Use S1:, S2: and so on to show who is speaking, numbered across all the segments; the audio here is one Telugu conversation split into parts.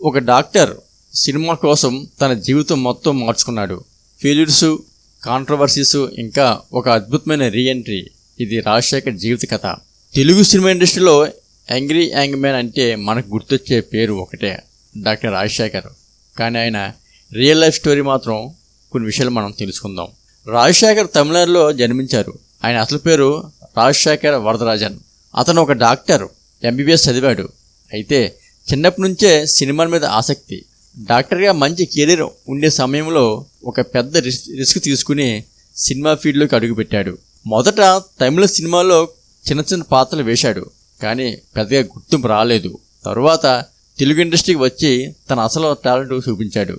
S1: ఒక డాక్టర్ సినిమా కోసం తన జీవితం మొత్తం మార్చుకున్నాడు. ఫెయిల్యూర్స్, కాంట్రవర్సీస్, ఇంకా ఒక అద్భుతమైన రీఎంట్రీ. ఇది రాజశేఖర్ జీవిత కథ. తెలుగు సినిమా ఇండస్ట్రీలో యాంగ్రీ యంగ్ మ్యాన్ అంటే మనకు గుర్తొచ్చే పేరు ఒకటే, డాక్టర్ రాజశేఖర్. కానీ ఆయన రియల్ లైఫ్ స్టోరీ మాత్రం కొన్ని విషయాలు మనం తెలుసుకుందాం. రాజశేఖర్ తమిళనాడులో జన్మించారు. ఆయన అసలు పేరు రాజశేఖర్ వరదరాజన్. అతను ఒక డాక్టర్, ఎంబీబీఎస్ చదివాడు. అయితే చిన్నప్పటి నుంచే సినిమాల మీద ఆసక్తి. డాక్టర్గా మంచి కెరీర్ ఉండే సమయంలో ఒక పెద్ద రిస్క్ తీసుకుని సినిమా ఫీల్డ్లోకి అడుగుపెట్టాడు. మొదట తమిళ సినిమాలో చిన్న చిన్న పాత్రలు వేశాడు, కానీ పెద్దగా గుర్తింపు రాలేదు. తరువాత తెలుగు ఇండస్ట్రీకి వచ్చి తన అసలు టాలెంట్ చూపించాడు.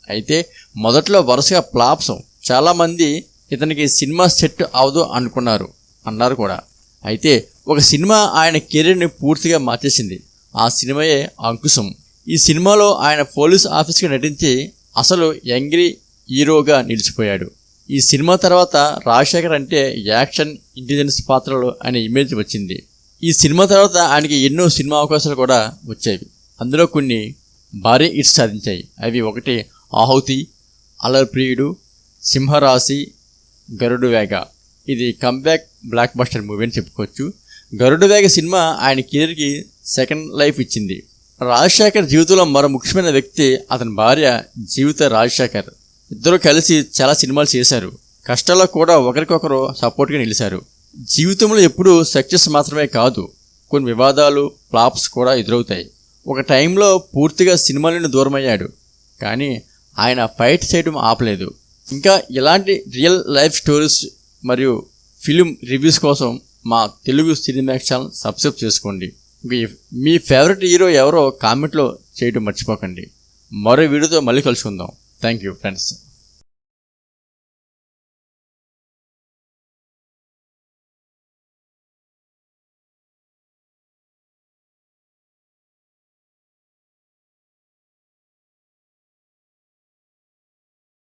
S1: అయితే మొదట్లో వరుసగా ఫ్లాప్స్. చాలామంది ఇతనికి సినిమా సెట్ అవదు అన్నారు కూడా. అయితే ఒక సినిమా ఆయన కెరీర్ని పూర్తిగా మార్చేసింది. ఆ సినిమాయే అంకుశం. ఈ సినిమాలో ఆయన పోలీస్ ఆఫీసర్గా నటించి అసలు యంగ్రీ హీరోగా నిలిచిపోయాడు. ఈ సినిమా తర్వాత రాజశేఖర్ అంటే యాక్షన్, ఇంటెలిజెన్స్ పాత్రలు అనే ఇమేజ్ వచ్చింది. ఈ సినిమా తర్వాత ఆయనకి ఎన్నో సినిమా అవకాశాలు కూడా వచ్చేవి. అందులో కొన్ని భారీ హిట్స్ సాధించాయి. అవి ఒకటి ఆహుతి, అలర్ప్రియుడు, సింహరాశి, గరుడు వేగ. ఇది కంబ్యాక్ బ్లాక్ బస్టర్ మూవీ అని చెప్పుకోవచ్చు. గరుడు వేగ సినిమా ఆయన కెరీర్కి సెకండ్ లైఫ్ ఇచ్చింది. రాజశేఖర్ జీవితంలో మరో ముఖ్యమైన వ్యక్తి అతని భార్య జీవిత రాజశేఖర్. ఇద్దరు కలిసి చాలా సినిమాలు చేశారు. కష్టాల్లో కూడా ఒకరికొకరు సపోర్ట్గా నిలిచారు. జీవితంలో ఎప్పుడూ సక్సెస్ మాత్రమే కాదు, కొన్ని వివాదాలు, ఫ్లాప్స్ కూడా ఎదురవుతాయి. ఒక టైంలో పూర్తిగా సినిమాల నుండి దూరమయ్యాడు, కానీ ఆయన ఫైట్ చేయడం ఆపలేదు. ఇంకా ఇలాంటి రియల్ లైఫ్ స్టోరీస్ మరియు ఫిలిం రివ్యూస్ కోసం మా తెలుగు సినిమాక్స్ ఛానల్ సబ్స్క్రైబ్ చేసుకోండి. మీ ఫేవరెట్ హీరో ఎవరో కామెంట్లో చేయడం మర్చిపోకండి. మరో వీడియోతో మళ్ళీ కలుసుకుందాం. Thank you friends.